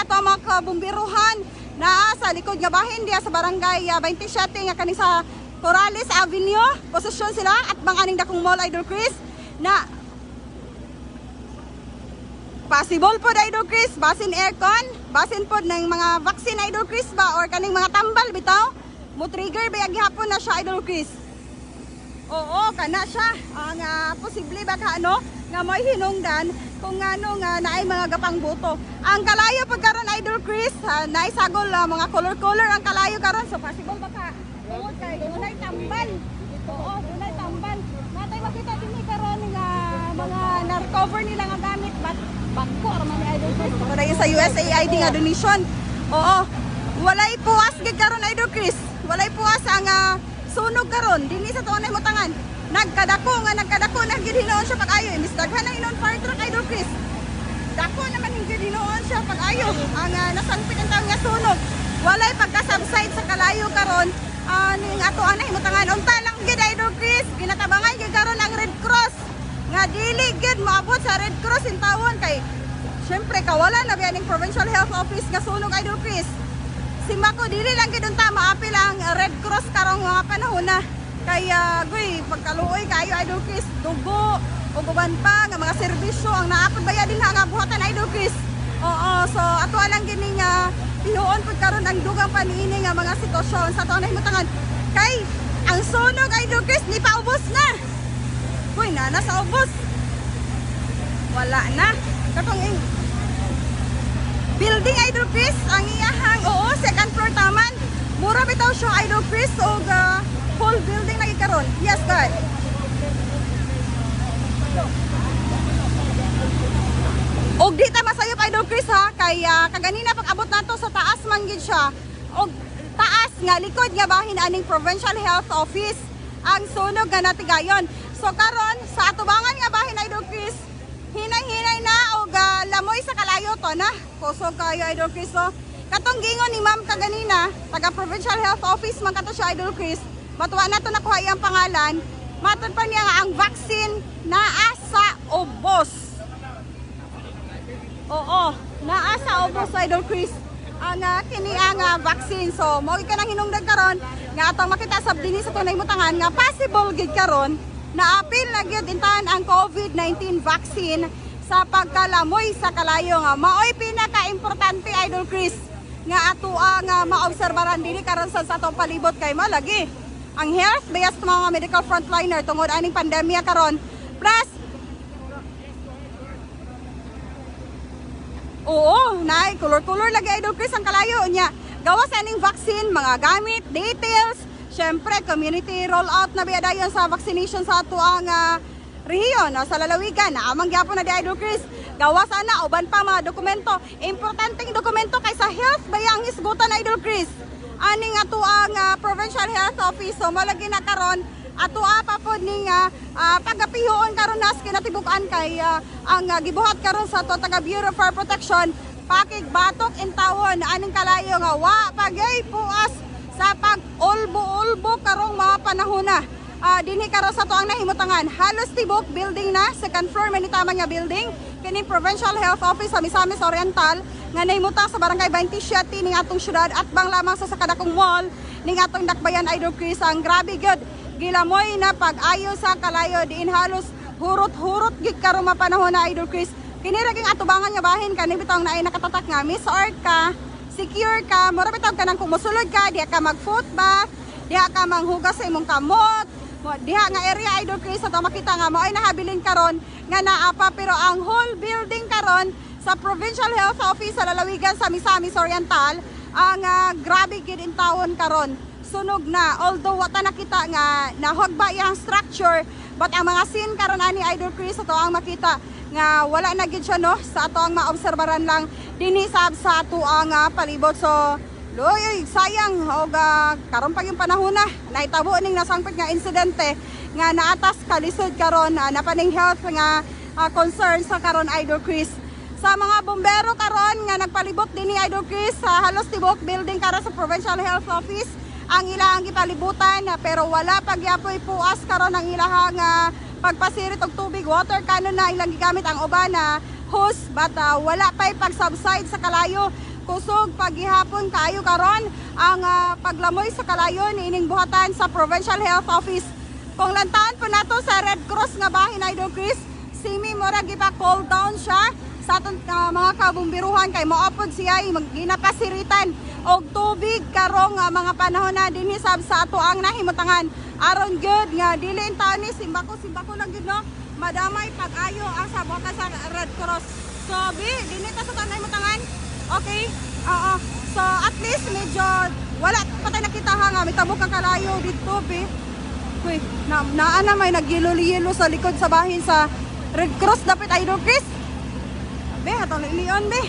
ato ang mga kabumbiruhan na sa likod nga bahin diya sa barangay 27 nga kani sa Corrales Avenue. Posisyon sila at mga aning dakong mall, Idol Chris, na possible po na Idol Chris, basin aircon, basin po ng mga vaccine Idol Chris ba or kaning mga tambal bitaw mo trigger ba gihapon na siya Idol Chris. Oo, kana siya ang posible ba ka nga may hinungdan kung ano nga naay mga gapang buto. Ang kalayo pagkaron Idol Chris, naisagol mga color ang kalayo karon, so possible ba ka tungod kay dunay tambal. Oo, dunay tambal. Natay makita dinhi karon nga mga na-recover nila nga gamit but bangko arman ni Idol Chris. Para sa USAID nga donation. Oo. Walay puwas gid karon Idol Chris. Walay puwas ang sunog karon dinhi sa tunay motangan. Nagkadako na gid hinoon siya pag-ayo. Imbis daghan na inon fire truck Idol Chris. Dako naman gid hinoon siya pag-ayo. Ang nasangpit ang taon nga sunog. Walay pagka-subside sa kalayo karon ning ato anay motangan. Unta lang gid Idol Chris. Ginatabangan gid karon ang Red Cross. Nga dili gid maabot sa Red Cross in tawon kay syempre kawalan na biyaning Provincial Health Office nga sunog Idol Chris. Simako dili lang gid unta maapil ang Red Cross karong mga panahon na kaya goy pagkaluoy kayo Idol Chris, dugo o guban pa nga mga serbisyo ang naapod baya din nga buhatan Idol Chris. Oo, so ato lang gini nga pinuon pud karon ang dugang paniini nga mga sitwasyon sa tunay motangan kay ang sunog Idol Chris ni paubos na. Uy, nasa ubos. Wala na. Katong building Idol Chris, ang iyahang, oo, second floor taman. Mura bitaw siya Idol Chris o whole building na ikaron. Yes, God. Og di ta masayop Idol Chris ha, kay kaganina pag abot nato sa taas man gid siya. Og taas nga likod nga bahin aning Provincial Health Office ang sunog nga natigayon. So karon sa atubangan nga bahin Idol Chris, hinay-hinay na og lamoy sa kalayo to na. Kusog kayo Idol Chris. So katong gingon ni Ma'am kaganina, taga Provincial Health Office man kato siya Idol Chris. Matuwa na to nakuha iyang pangalan. Matod pa niya nga ang vaccine naa sa ubos. Oo, naa sa ubos Idol Chris. Ang kini ang vaccine. So mo ka nang hinungdan karon nga atong makita sab dinhi sa tunay motangan nga possible gid karon naapil na gyud intahan ang COVID-19 vaccine sa pagkalamoy sa kalayo nga maoy pinaka-importante Idol Chris nga ato nga maobserbaran dinhi karon sa atong palibot kay malagi ang health based mga medical frontliner tungod aning pandemya karon. Plus oo, nay color lagi Idol Chris ang kalayo nya. Gawas aning vaccine, mga gamit, details, syempre community rollout na biadayon sa vaccination sa ato ang rehiyon sa lalawigan. Amang gyapon na di Idol Chris. Gawas ana uban pa mga dokumento. Importanteng dokumento kay sa health bayang hisgutan Idol Chris. Aning ato ang Provincial Health Office so malagi na karon ato pa pod ning pagapihoon karon nas kinatibukan kay ang gibuhat karon sa ato taga Bureau of Fire Protection pakigbatok in tawon aning kalayo nga wa pagay puas sa pag-ulbo-ulbo karong mga panahon na. Dinhi karon sa to ang nahimutangan halos tibok building na second floor man tama nga building kining Provincial Health Office sa Misamis Oriental nga nahimutang sa barangay 27 ning atong syudad at bang lamang sa sakadakong mall ning atong dakbayan Idol Chris. Ang grabe gyud gilamoy na pag-ayo sa kalayo diin halos hurot-hurot gid karong mapanahon na Idol Chris. Kini raging atubangan nga bahin kani bitaw na ay nakatatak nga Miss Art ka, secure ka, mura bitaw ka nang kumusulod ka, diha ka mag-foot bath, diha ka manghugas sa imong kamot, diha nga area Idol Chris ato makita nga mo ay nahabilin karon nga naapa pero ang whole building karon sa Provincial Health Office sa lalawigan sa Misamis Oriental ang grabe gid in tawon karon. Sunog na although wata nakita nga nahugba iyang structure but ang mga scene karon ani Idol Chris ato ang makita nga wala na gid siya no sa ato ang maobserbaran lang dinhi sa ato ang palibot. So loy sayang og karon pa yung panahon na nahitabo ning nasangpit nga insidente nga naatas kalisod karon napaning health nga concern sa karon Idol Chris. Sa mga bombero karon nga nagpalibot dinhi Idol Chris sa halos tibok building karon sa Provincial Health Office ang ilahang gipalibutan pero wala pagyapoy puas karon ang ilahang pagpasirit og tubig, water cannon na ilang gigamit ang uban na hose but wala pa'y pag-subside sa kalayo. kusog paghihapon kaayo karon ang paglamoy sa kalayo niining buhatan sa Provincial Health Office. Kung lantaan po nato sa Red Cross nga bahin Idol Chris, simi mura gipa call down siya sa aton mga kabumbiruhan kay moapod siya ginapasiritan og tubig karong mga panahon na dinhi sab sa ato ang nahimutangan aron good nga dili in taon ni simbako lang gid no madamay pag-ayo ang sa buhatan sa Red Cross. So bi dinhi ta sa nahimutangan. Okay? Oo. So at least medyo wala patay nakita nga mitabok ang kalayo dito bi. Kuy, naa na may nagyelo-yelo sa likod sa bahin sa Red Cross dapat Idol Chris. Be, hatong lion be.